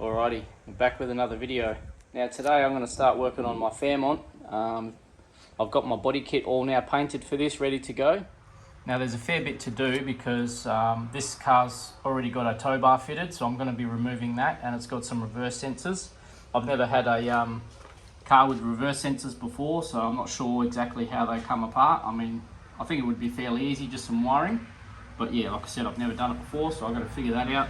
Alrighty, I'm back with another video. Now today I'm going to start working on my Fairmont. I've got my body kit all now painted for this, ready to go. Now there's a fair bit to do because this car's already got a tow bar fitted, so I'm going to be removing that, and it's got some reverse sensors. I've never had a car with reverse sensors before, so I'm not sure exactly how they come apart. I mean, I think it would be fairly easy, just some wiring. But yeah, like I said, I've never done it before, so I've got to figure that out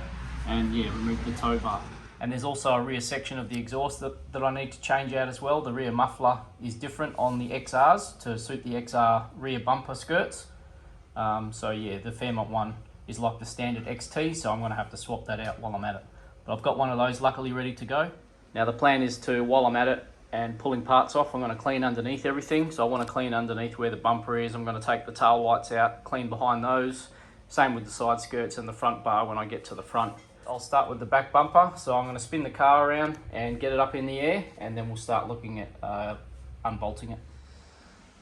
and yeah, remove the tow bar. And there's also a rear section of the exhaust that I need to change out as well. The rear muffler is different on the XRs to suit the XR rear bumper skirts. So yeah, the Fairmont one is like the standard XT, so I'm going to have to swap that out while I'm at it. But I've got one of those luckily ready to go. Now the plan is to, while I'm at it and pulling parts off, I'm going to clean underneath everything. So I want to clean underneath where the bumper is. I'm going to take the tail lights out, clean behind those. Same with the side skirts and the front bar when I get to the front. I'll start with the back bumper, so I'm going to spin the car around and get it up in the air, and then we'll start looking at unbolting it.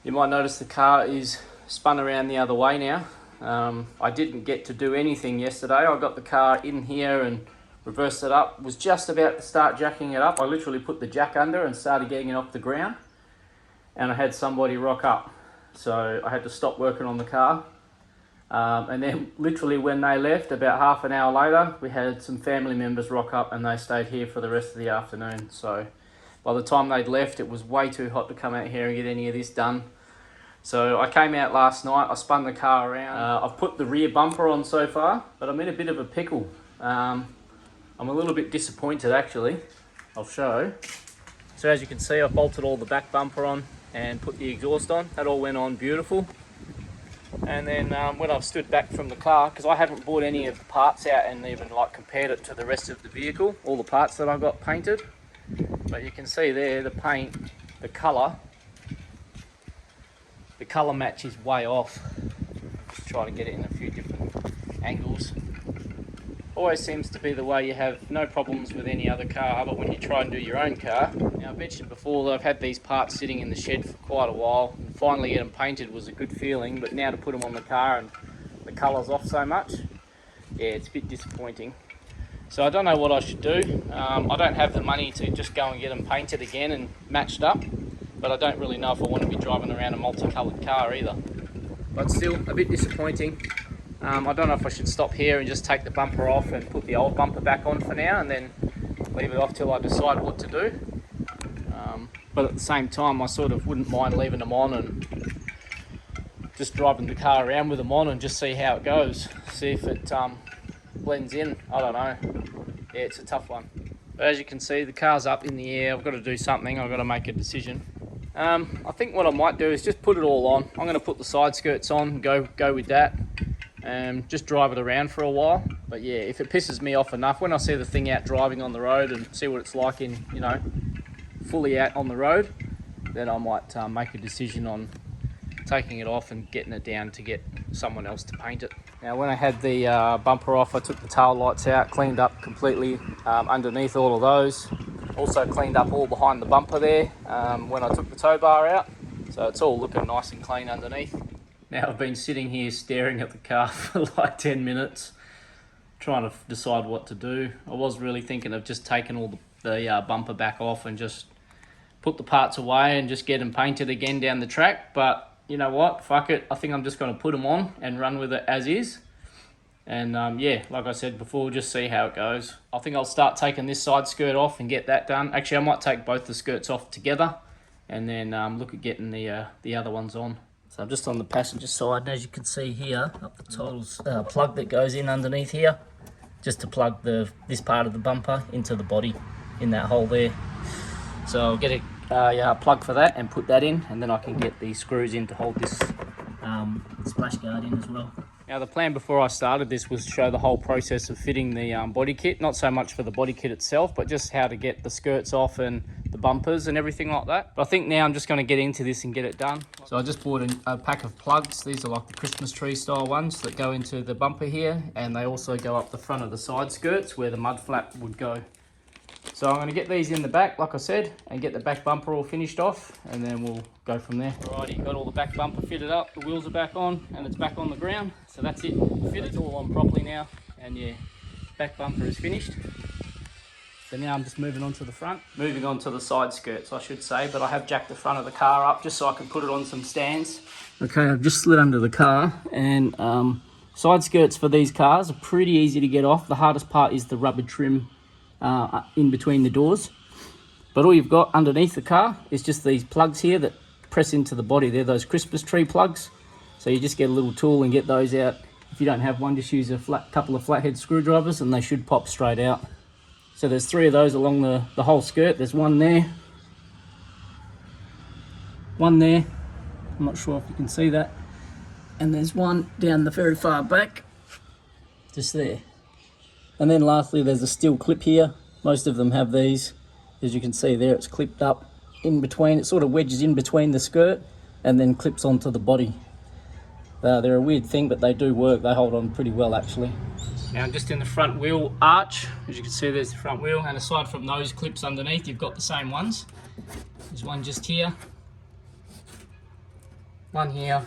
You might notice the car is spun around the other way now. I didn't get to do anything yesterday. I got the car in here and reversed it up. Was just about to start jacking it up. I literally put the jack under and started getting it off the ground, and I had somebody rock up. So I had to stop working on the car. And then literally when they left, about half an hour later, we had some family members rock up and they stayed here for the rest of the afternoon. So by the time they'd left, it was way too hot to come out here and get any of this done. So I came out last night, I spun the car around. I've put the rear bumper on so far, but I'm in a bit of a pickle. I'm a little bit disappointed actually. I'll show. So as you can see, I've bolted all the back bumper on and put the exhaust on. That all went on beautiful. And then when I've stood back from the car, because I haven't bought any of the parts out and even like compared it to the rest of the vehicle, all the parts that I've got painted. But you can see there, the paint, the colour match is way off. Just try to get it in a few different angles. Always seems to be the way. You have no problems with any other car, but when you try and do your own car. Now, I mentioned before that I've had these parts sitting in the shed for quite a while, and finally get them painted was a good feeling, but now to put them on the car and the colour's off so much, yeah, it's a bit disappointing. So I don't know what I should do. I don't have the money to just go and get them painted again and matched up, but I don't really know if I want to be driving around a multicoloured car either. But still, a bit disappointing. I don't know if I should stop here and just take the bumper off and put the old bumper back on for now and then leave it off till I decide what to do. But at the same time, I sort of wouldn't mind leaving them on and just driving the car around with them on and just see how it goes. See if it blends in. I don't know. Yeah, it's a tough one. But as you can see, the car's up in the air. I've got to do something. I've got to make a decision. I think what I might do is just put it all on. I'm going to put the side skirts on, go with that. And just drive it around for a while. But yeah, if it pisses me off enough, when I see the thing out driving on the road and see what it's like in, you know, fully out on the road, then I might make a decision on taking it off and getting it down to get someone else to paint it. Now when I had the bumper off, I took the tail lights out, cleaned up completely underneath all of those. Also cleaned up all behind the bumper there when I took the tow bar out. So it's all looking nice and clean underneath. Now I've been sitting here staring at the car for like 10 minutes, trying to decide what to do. I was really thinking of just taking all the bumper back off and just put the parts away and just get them painted again down the track. But you know what, fuck it. I think I'm just going to put them on and run with it as is. And yeah, like I said before, we'll just see how it goes. I think I'll start taking this side skirt off and get that done. Actually, I might take both the skirts off together and then look at getting the other ones on. So I'm just on the passenger side, and as you can see here, up the top, plug that goes in underneath here, just to plug this part of the bumper into the body in that hole there. So I'll get a plug for that and put that in, and then I can get the screws in to hold this splash guard in as well. Now the plan before I started this was to show the whole process of fitting the body kit, not so much for the body kit itself, but just how to get the skirts off and the bumpers and everything like that. But I think now I'm just going to get into this and get it done. So I just bought a pack of plugs. These are like the Christmas tree style ones that go into the bumper here, and they also go up the front of the side skirts where the mud flap would go. So I'm going to get these in the back, like I said, and get the back bumper all finished off, and then we'll go from there. Alrighty, got all the back bumper fitted up, the wheels are back on, and it's back on the ground. So that's it, fitted all on properly now, and yeah, back bumper is finished. So now I'm just moving on to the front. Moving on to the side skirts, I should say, but I have jacked the front of the car up just so I can put it on some stands. Okay, I've just slid under the car, and side skirts for these cars are pretty easy to get off. The hardest part is the rubber trim in between the doors. But all you've got underneath the car is just these plugs here that press into the body. They're those Christmas tree plugs. So you just get a little tool and get those out. If you don't have one, just use a couple of flathead screwdrivers and they should pop straight out. So there's 3 of those along the whole skirt. There's one there, one there, I'm not sure if you can see that, and there's one down the very far back, just there. And then lastly there's a steel clip here. Most of them have these. As you can see there, it's clipped up in between. It sort of wedges in between the skirt and then clips onto the body. They're a weird thing, but they do work. They hold on pretty well actually. Now I'm just in the front wheel arch. As you can see, there's the front wheel, and aside from those clips underneath, you've got the same ones. There's one just here, one here,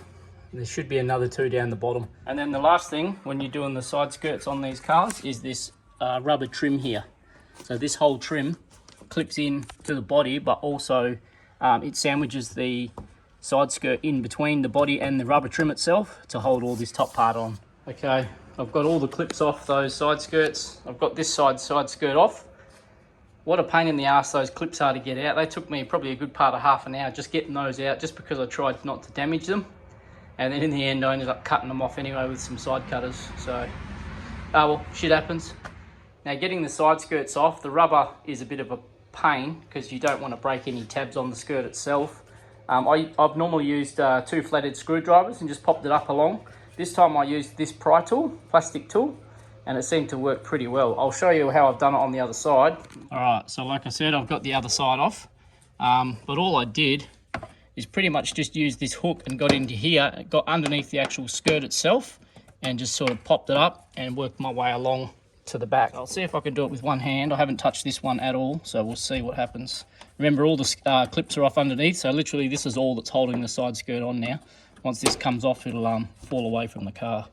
and there should be another 2 down the bottom. And then the last thing when you're doing the side skirts on these cars is this rubber trim here. So this whole trim clips in to the body, but also it sandwiches the side skirt in between the body and the rubber trim itself to hold all this top part on. Okay, I've got all the clips off those side skirts. I've got this side skirt off. What a pain in the ass those clips are to get out. They took me probably a good part of half an hour just getting those out, just because I tried not to damage them. And then in the end I ended up cutting them off anyway with some side cutters. So, well, shit happens. Now getting the side skirts off, the rubber is a bit of a pain because you don't want to break any tabs on the skirt itself. I've normally used 2 flathead screwdrivers and just popped it up along. This time I used this pry tool, plastic tool, and it seemed to work pretty well. I'll show you how I've done it on the other side. Alright, so like I said, I've got the other side off, but all I did is pretty much just use this hook and got into here, it got underneath the actual skirt itself, and just sort of popped it up and worked my way along to the back. I'll see if I can do it with one hand. I haven't touched this one at all, so we'll see what happens. Remember, all the clips are off underneath, so literally this is all that's holding the side skirt on now. Once this comes off, it'll fall away from the car.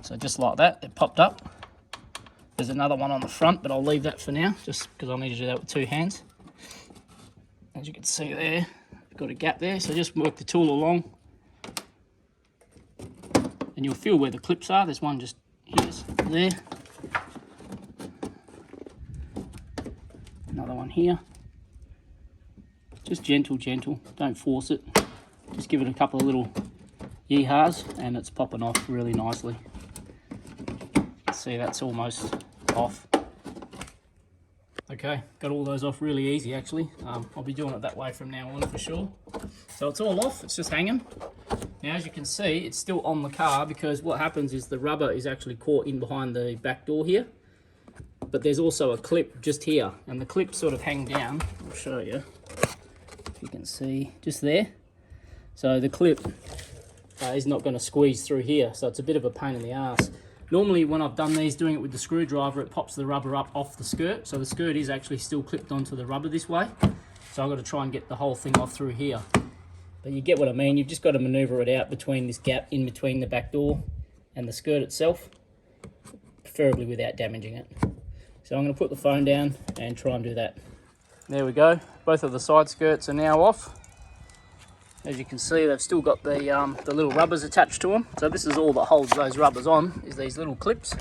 So just like that, it popped up. There's another one on the front, but I'll leave that for now, just because I'll need to do that with 2 hands. As you can see there, I've got a gap there, so just work the tool along. And you'll feel where the clips are. There's one just here, there. Another one here. Just gentle, don't force it. Just give it a couple of little yee-haws and it's popping off really nicely. See, that's almost off. Okay, got all those off really easy actually. I'll be doing it that way from now on for sure. So it's all off, it's just hanging. Now as you can see, it's still on the car because what happens is the rubber is actually caught in behind the back door here. But there's also a clip just here, and the clips sort of hang down. I'll show you. You can see just there. So the clip is not going to squeeze through here, so it's a bit of a pain in the ass. Normally when I've done these, doing it with the screwdriver, it pops the rubber up off the skirt, so the skirt is actually still clipped onto the rubber this way. So I've got to try and get the whole thing off through here. But you get what I mean, you've just got to manoeuvre it out between this gap in between the back door and the skirt itself, preferably without damaging it. So I'm going to put the phone down and try and do that. There we go, both of the side skirts are now off. As you can see, they've still got the little rubbers attached to them. So this is all that holds those rubbers on, is these little clips.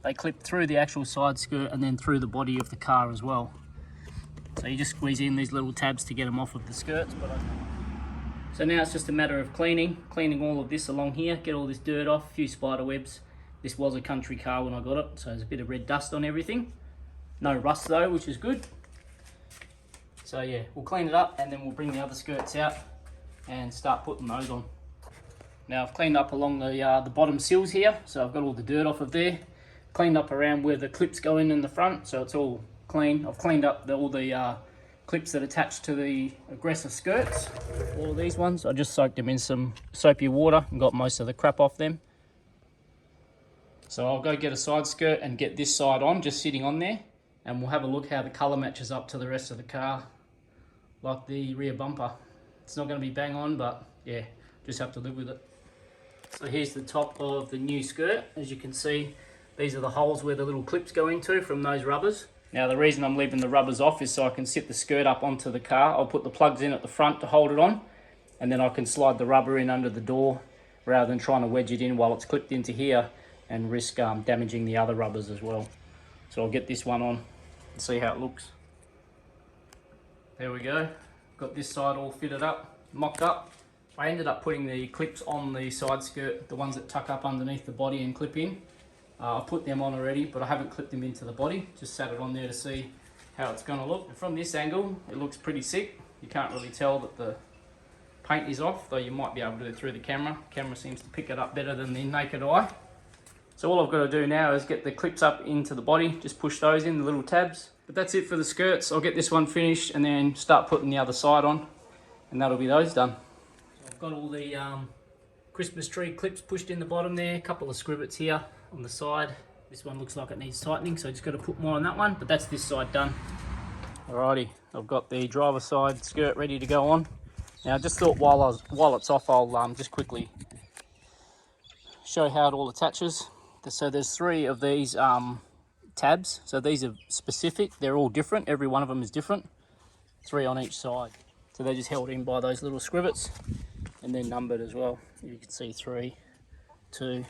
They clip through the actual side skirt and then through the body of the car as well. So you just squeeze in these little tabs to get them off of the skirts. So now it's just a matter of cleaning all of this along here, get all this dirt off, a few spider webs. This was a country car when I got it, so there's a bit of red dust on everything. No rust though, which is good. So yeah, we'll clean it up and then we'll bring the other skirts out and start putting those on. Now I've cleaned up along the bottom sills here, so I've got all the dirt off of there. Cleaned up around where the clips go in the front, so it's all clean. I've cleaned up all the clips that attach to the Aggressor skirts. All of these ones, I just soaked them in some soapy water and got most of the crap off them. So I'll go get a side skirt and get this side on, just sitting on there, and we'll have a look how the colour matches up to the rest of the car, like the rear bumper. It's not going to be bang on, but yeah, just have to live with it. So here's the top of the new skirt. As you can see, These are the holes where the little clips go into from those rubbers. Now the reason I'm leaving the rubbers off is so I can sit the skirt up onto the car. I'll put the plugs in at the front to hold it on, and then I can slide the rubber in under the door rather than trying to wedge it in while it's clipped into here and risk damaging the other rubbers as well. So I'll get this one on and see how it looks. There we go. Got this side all fitted up, mocked up. I ended up putting the clips on the side skirt, the ones that tuck up underneath the body and clip in. I put them on already, but I haven't clipped them into the body. Just sat it on there to see how it's going to look. And from this angle, it looks pretty sick. You can't really tell that the paint is off, though you might be able to do it through the camera. The camera seems to pick it up better than the naked eye. So all I've got to do now is get the clips up into the body, just push those in, the little tabs. But that's it for the skirts. I'll get this one finished and then start putting the other side on, and that'll be those done. So I've got all the Christmas tree clips pushed in the bottom there, a couple of scribbets here on the side. This one looks like it needs tightening, so I just got to put more on that one, but that's this side done. Alrighty, I've got the driver side skirt ready to go on. Now I just thought while it's off, I'll just quickly show how it all attaches. So there's 3 of these tabs. So these are specific. They're all different. Every one of them is different. 3 on each side. So they're just held in by those little scribbets and then numbered as well. You can see 3, 2,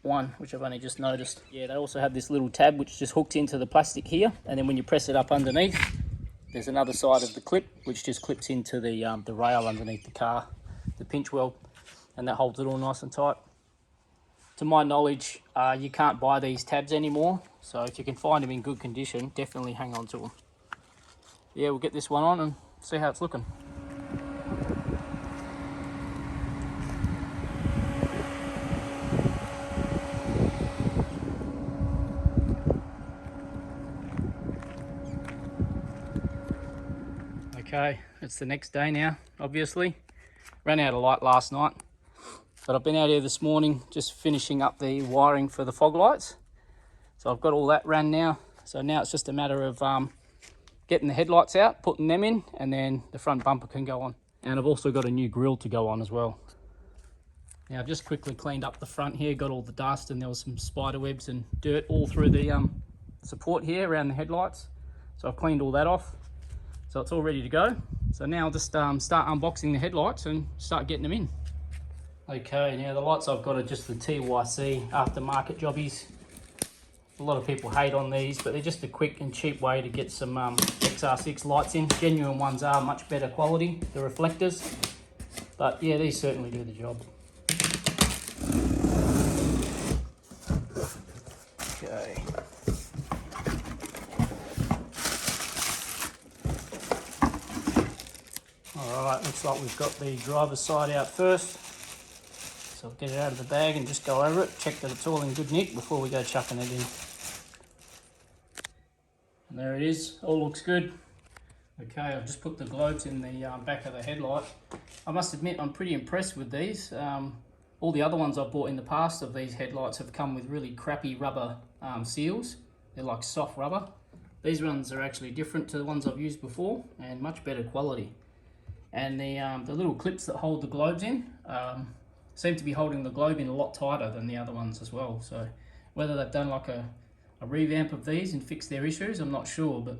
1, which I've only just noticed. Yeah, they also have this little tab which just hooked into the plastic here, and then when you press it up underneath, there's another side of the clip which just clips into the rail underneath the car, the pinch weld, and that holds it all nice and tight. To my knowledge, you can't buy these tabs anymore, so if you can find them in good condition, definitely hang on to them. Yeah, we'll get this one on and see how it's looking. Okay, it's the next day now, obviously. Ran out of light last night, but I've been out here this morning just finishing up the wiring for the fog lights. So I've got all that ran now. So now it's just a matter of getting the headlights out, putting them in, and then the front bumper can go on. And I've also got a new grille to go on as well. Now I've just quickly cleaned up the front here, got all the dust, and there was some spider webs and dirt all through the support here around the headlights. So I've cleaned all that off. So it's all ready to go. So now I'll just start unboxing the headlights and start getting them in. Okay, now the lights I've got are just the TYC aftermarket jobbies. A lot of people hate on these, but they're just a quick and cheap way to get some XR6 lights in. Genuine ones are much better quality, the reflectors. But yeah, these certainly do the job. Okay. Alright, looks like we've got the driver's side out first. So I'll get it out of the bag and just go over it, check that it's all in good nick before we go chucking it in. And there it is, all looks good. Okay, I've just put the globes in the back of the headlight. I must admit I'm pretty impressed with these. All the other ones I've bought in the past of these headlights have come with really crappy rubber seals. They're like soft rubber. These ones are actually different to the ones I've used before and much better quality. And the little clips that hold the globes in seem to be holding the globe in a lot tighter than the other ones as well. So whether they've done like a revamp of these and fixed their issues, I'm not sure, but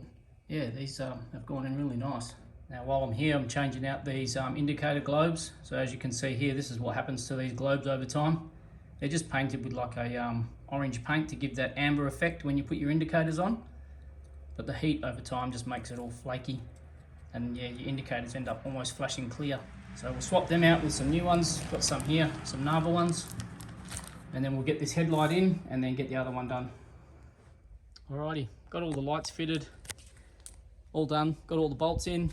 yeah, these have gone in really nice. Now while I'm here, I'm changing out these indicator globes. So as you can see here, this is what happens to these globes over time. They're just painted with like a orange paint to give that amber effect when you put your indicators on. But the heat over time just makes it all flaky. And yeah, your indicators end up almost flashing clear. So we'll swap them out with some new ones. Got some here, some Nava ones. And then we'll get this headlight in and then get the other one done. Alrighty, got all the lights fitted, all done, got all the bolts in.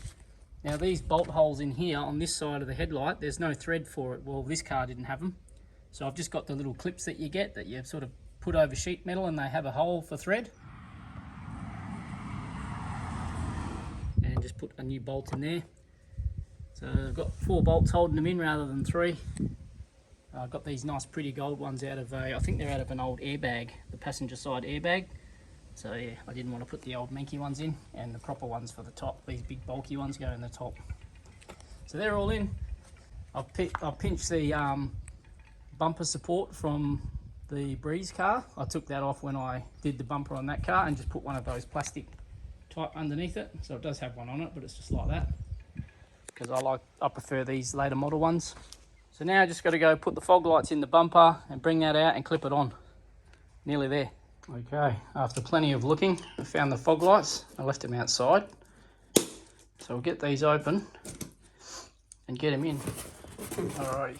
Now these bolt holes in here on this side of the headlight, there's no thread for it. Well, this car didn't have them. So I've just got the little clips that you get that you sort of put over sheet metal and they have a hole for thread. And just put a new bolt in there. So I've got 4 bolts holding them in rather than 3. I've got these nice pretty gold ones out of I think they're out of an old airbag, the passenger side airbag. So yeah, I didn't want to put the old manky ones in, and the proper ones for the top. These big bulky ones go in the top. So they're all in. I've pinched the bumper support from the Breeze car. I took that off when I did the bumper on that car and just put one of those plastic type underneath it. So it does have one on it, but it's just like that because I prefer these later model ones. So now I just got to go put the fog lights in the bumper and bring that out and clip it on. Nearly there. Okay, after plenty of looking, I found the fog lights. I left them outside. So we'll get these open and get them in. Alrighty.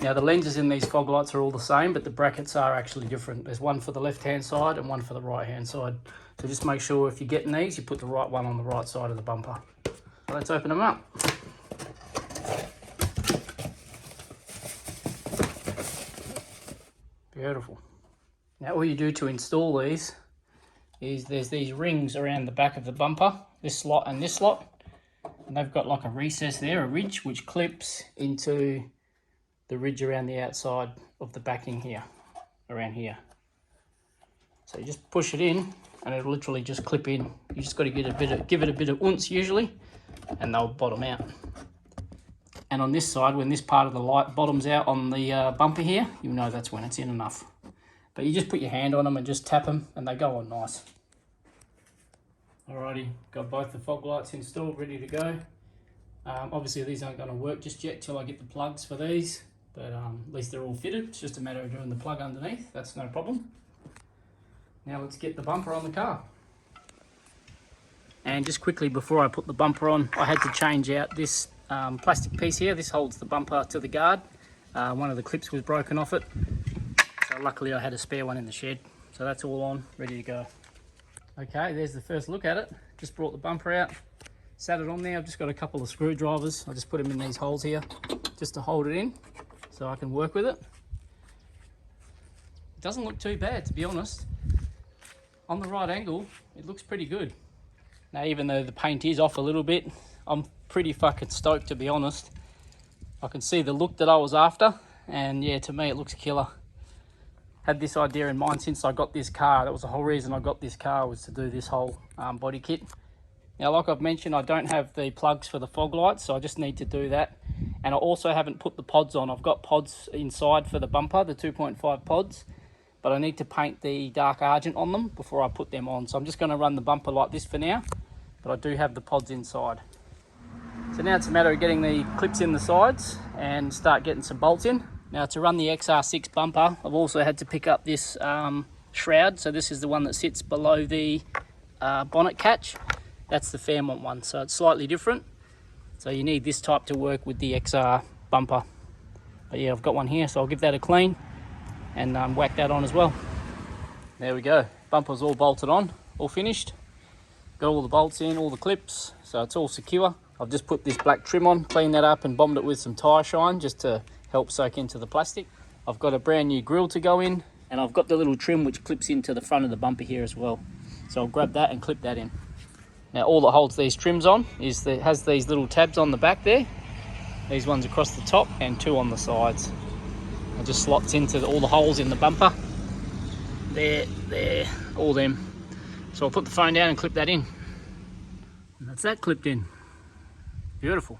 Now the lenses in these fog lights are all the same, but the brackets are actually different. There's one for the left-hand side and one for the right-hand side. So just make sure if you're getting these, you put the right one on the right side of the bumper. So let's open them up. Beautiful. Now all you do to install these is there's these rings around the back of the bumper, this slot and this slot. And they've got like a recess there, a ridge, which clips into the ridge around the outside of the backing here, around here. So you just push it in and it'll literally just clip in. You just got to give it a bit of oomph usually, and they'll bottom out. And on this side, when this part of the light bottoms out on the bumper here, you know that's when it's in enough. But you just put your hand on them and just tap them and they go on nice. Alrighty, got both the fog lights installed, ready to go. Obviously these aren't going to work just yet till I get the plugs for these, but at least they're all fitted. It's just a matter of doing the plug underneath, that's no problem. Now let's get the bumper on the car. And just quickly before I put the bumper on, I had to change out this plastic piece here. This holds the bumper to the guard. One of the clips was broken off it, so luckily I had a spare one in the shed. So that's all on, ready to go. Okay, there's the first look at it. Just brought the bumper out, sat it on there. I've just got a couple of screwdrivers. I just put them in these holes here just to hold it in so I can work with it. It doesn't look too bad, to be honest. On the right angle, it looks pretty good. Now, even though the paint is off a little bit, I'm pretty fucking stoked, to be honest. I can see the look that I was after, and yeah, to me it looks killer. Had this idea in mind since I got this car. That was the whole reason I got this car, was to do this whole body kit. Now, like I've mentioned, I don't have the plugs for the fog lights, so I just need to do that. And I also haven't put the pods on. I've got pods inside for the bumper, the 2.5 pods, but I need to paint the dark argent on them before I put them on. So I'm just going to run the bumper like this for now, but I do have the pods inside. So now it's a matter of getting the clips in the sides and start getting some bolts in. Now, to run the XR6 bumper, I've also had to pick up this shroud. So this is the one that sits below the bonnet catch. That's the Fairmont one, so it's slightly different. So you need this type to work with the XR bumper. But yeah, I've got one here, so I'll give that a clean and whack that on as well. There we go. Bumper's all bolted on, all finished. Got all the bolts in, all the clips, so it's all secure. I've just put this black trim on, cleaned that up and bombed it with some tyre shine just to help soak into the plastic. I've got a brand new grille to go in, and I've got the little trim which clips into the front of the bumper here as well. So I'll grab that and clip that in. Now, all that holds these trims on is that it has these little tabs on the back there. These ones across the top and two on the sides. It just slots into all the holes in the bumper. There, all them. So I'll put the phone down and clip that in. And that's that clipped in. Beautiful.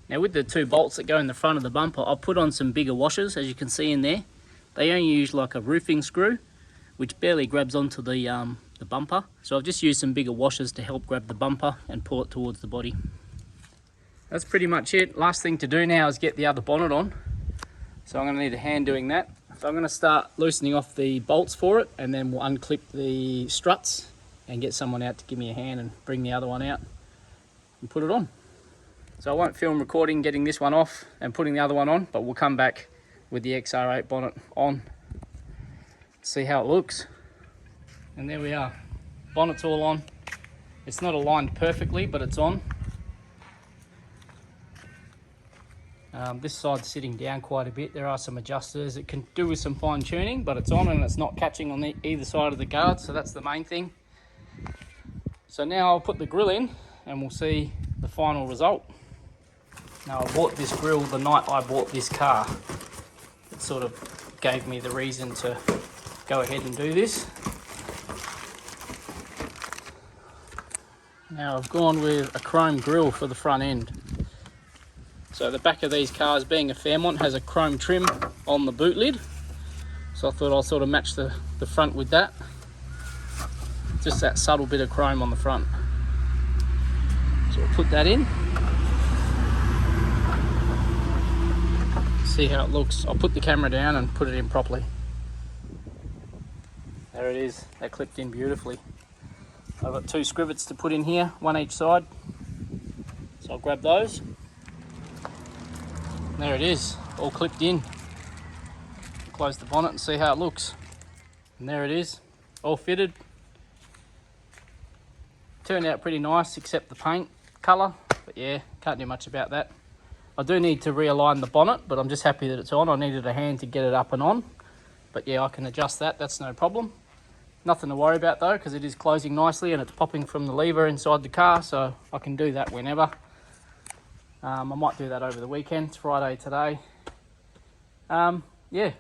Now, with the two bolts that go in the front of the bumper, I'll put on some bigger washers, as you can see in there. They only use like a roofing screw, which barely grabs onto the bumper. So I've just used some bigger washers to help grab the bumper and pull it towards the body. That's pretty much it. Last thing to do now is get the other bonnet on. So I'm going to need a hand doing that. So I'm going to start loosening off the bolts for it, and then we'll unclip the struts and get someone out to give me a hand and bring the other one out and put it on. So I won't film recording getting this one off and putting the other one on, but we'll come back with the XR8 bonnet on, see how it looks. And there we are, bonnet's all on. It's not aligned perfectly, but it's on. This side's sitting down quite a bit. There are some adjusters. It can do with some fine tuning, but it's on and it's not catching on either side of the guard, so that's the main thing. So now I'll put the grill in and we'll see the final result. Now, I bought this grill the night I bought this car. It sort of gave me the reason to go ahead and do this. Now I've gone with a chrome grille for the front end. So the back of these cars, being a Fairmont, has a chrome trim on the boot lid. So I thought I'll sort of match the front with that. Just that subtle bit of chrome on the front. So we'll put that in. See how it looks. I'll put the camera down and put it in properly. There it is. That clipped in beautifully. I've got 2 scrivets to put in here, one each side. So I'll grab those. There it is, all clipped in. Close the bonnet and see how it looks. And there it is, all fitted. Turned out pretty nice except the paint colour, but yeah, can't do much about that. I do need to realign the bonnet, but I'm just happy that it's on. I needed a hand to get it up and on. But yeah, I can adjust that, that's no problem. Nothing to worry about though, because it is closing nicely and it's popping from the lever inside the car, so I can do that whenever. I might do that over the weekend. It's Friday today. Yeah,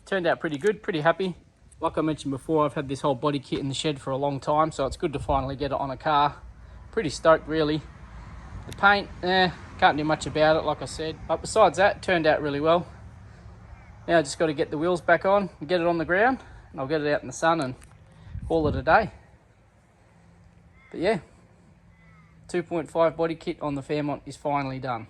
turned out pretty good, pretty happy. Like I mentioned before, I've had this whole body kit in the shed for a long time, so it's good to finally get it on a car. Pretty stoked really. The paint, can't do much about it like I said, but besides that, it turned out really well. Now I just got to get the wheels back on and get it on the ground, and I'll get it out in the sun and call it a day. But yeah, 2.5 body kit on the Fairmont is finally done.